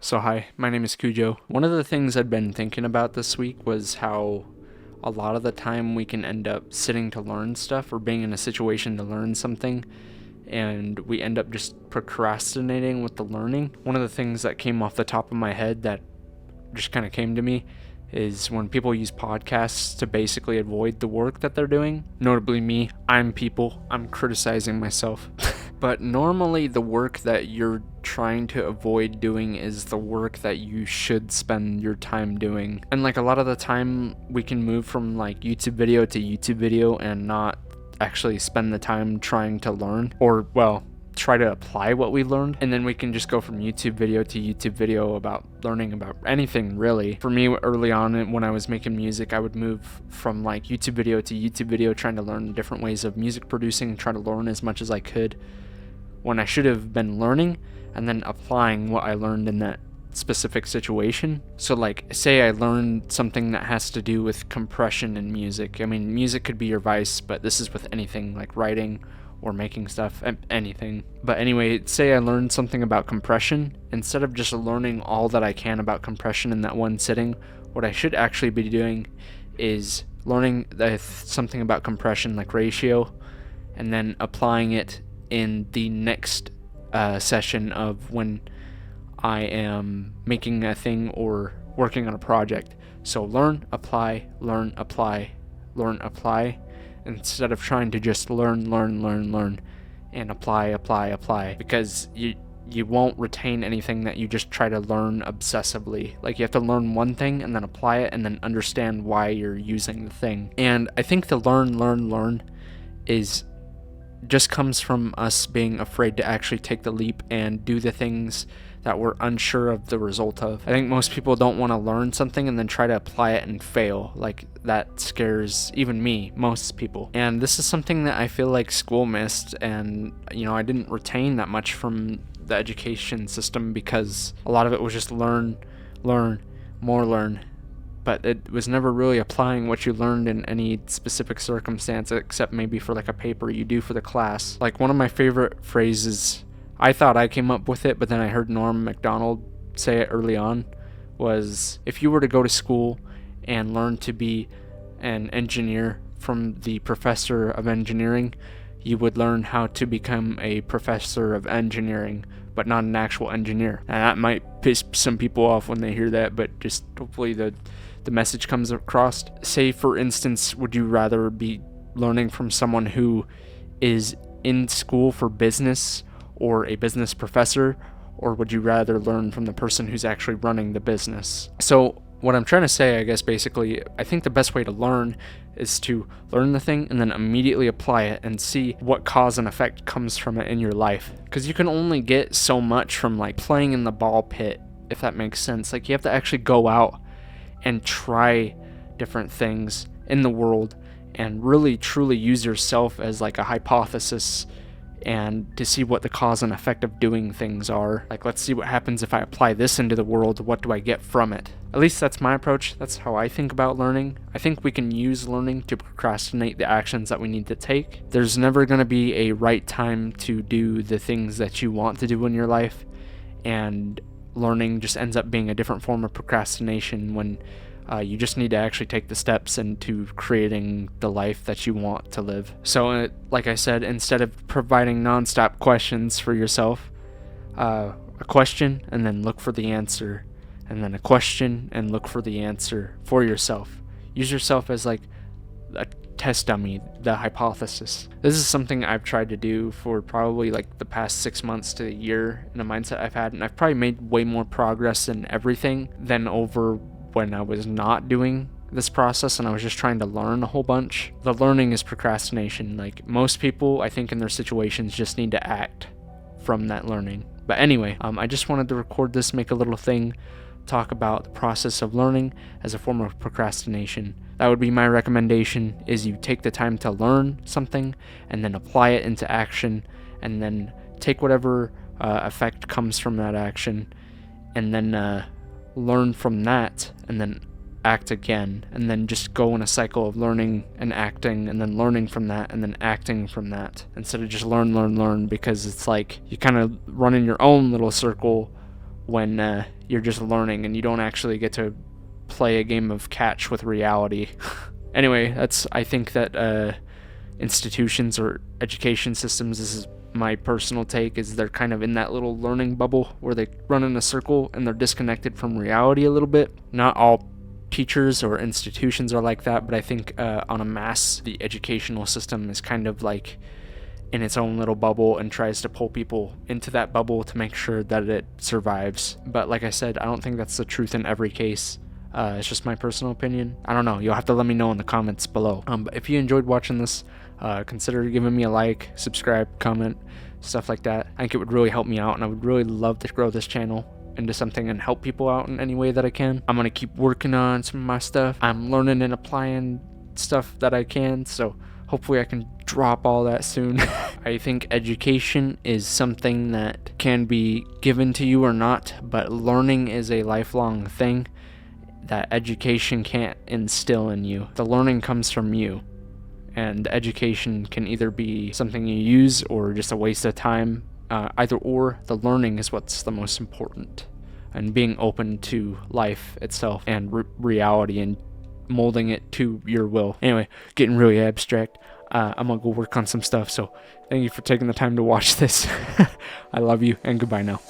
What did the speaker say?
So hi, my name is Cujo. One of the things I'd been thinking about this week was how a lot of the time we can end up sitting to learn stuff or being in a situation to learn something, and we end up just procrastinating with the learning. One of the things that came off the top of my head that just kind of came to me is when people use podcasts to basically avoid the work that they're doing. Notably me, I'm criticizing myself. But normally the work that you're trying to avoid doing is the work that you should spend your time doing. And like a lot of the time we can move from like YouTube video to YouTube video and not actually spend the time trying to learn, or try to apply what we learned, and then we can just go from YouTube video to YouTube video about learning about anything really. For me, early on when I was making music, I would move from like YouTube video to YouTube video trying to learn different ways of music producing and try to learn as much as I could, when I should have been learning and then applying what I learned in that specific situation. So like, say I learned something that has to do with compression in music. I mean, music could be your vice, but this is with anything like writing or making stuff, anything. But anyway, say I learned something about compression. Instead of just learning all that I can about compression in that one sitting, what I should actually be doing is learning something about compression like ratio, and then applying it in the next session of when I am making a thing or working on a project. So learn, apply, learn, apply, learn, apply, instead of trying to just learn and apply, because you won't retain anything that you just try to learn obsessively. Like, you have to learn one thing and then apply it and then understand why you're using the thing. And I think the learn is just comes from us being afraid to actually take the leap and do the things that we're unsure of the result of. I think most people don't want to learn something and then try to apply it and fail. Like, that scares even me, most people. And this is something that I feel like school missed, and I didn't retain that much from the education system because a lot of it was just learn, more learn. But it was never really applying what you learned in any specific circumstance, except maybe for like a paper you do for the class. Like, one of my favorite phrases, I thought I came up with it, but then I heard Norm Macdonald say it early on, was if you were to go to school and learn to be an engineer from the professor of engineering, you would learn how to become a professor of engineering, but not an actual engineer. And that might piss some people off when they hear that, but just hopefully the message comes across. Say, for instance, would you rather be learning from someone who is in school for business or a business professor, or would you rather learn from the person who's actually running the business? So what I'm trying to say, I guess, basically, I think the best way to learn is to learn the thing and then immediately apply it and see what cause and effect comes from it in your life. Because you can only get so much from like playing in the ball pit, if that makes sense. Like, you have to actually go out and try different things in the world and really truly use yourself as like a hypothesis, and to see what the cause and effect of doing things are. Like, let's see what happens if I apply this into the world. What do I get from it? At least that's my approach. That's how I think about learning. I think we can use learning to procrastinate the actions that we need to take. There's never going to be a right time to do the things that you want to do in your life, and learning just ends up being a different form of procrastination when you just need to actually take the steps into creating the life that you want to live. So like I said, instead of providing nonstop questions for yourself, a question and then look for the answer, and then a question and look for the answer for yourself. Use yourself as like a test dummy, the hypothesis. This is something I've tried to do for probably like the past 6 months to a year in a mindset I've had, and I've probably made way more progress in everything than over when I was not doing this process and I was just trying to learn a whole bunch. The learning is procrastination. Like, most people, I think, in their situations just need to act from that learning. But anyway, I just wanted to record this, make a little thing, talk about the process of learning as a form of procrastination. That would be my recommendation, is you take the time to learn something and then apply it into action, and then take whatever effect comes from that action, and then learn from that, and then act again, and then just go in a cycle of learning and acting, and then learning from that, and then acting from that, instead of just learn, because it's like you kind of run in your own little circle when you're just learning and you don't actually get to play a game of catch with reality. Anyway, I think that institutions or education systems, this is my personal take, is they're kind of in that little learning bubble where they run in a circle and they're disconnected from reality a little bit. Not all teachers or institutions are like that, but I think on a mass, the educational system is kind of like in its own little bubble and tries to pull people into that bubble to make sure that it survives. But like I said, I don't think that's the truth in every case. It's just my personal opinion. I don't know. You'll have to let me know in the comments below. But if you enjoyed watching this, consider giving me a like, subscribe, comment, stuff like that. I think it would really help me out, and I would really love to grow this channel into something and help people out in any way that I can. I'm gonna keep working on some of my stuff. I'm learning and applying stuff that I can, so hopefully I can drop all that soon. I think education is something that can be given to you or not, but learning is a lifelong thing that education can't instill in you. The learning comes from you, and education can either be something you use or just a waste of time. Either or, the learning is what's the most important, and being open to life itself and reality and molding it to your will. Anyway, getting really abstract. I'm gonna go work on some stuff, so thank you for taking the time to watch this. I love you, and goodbye now.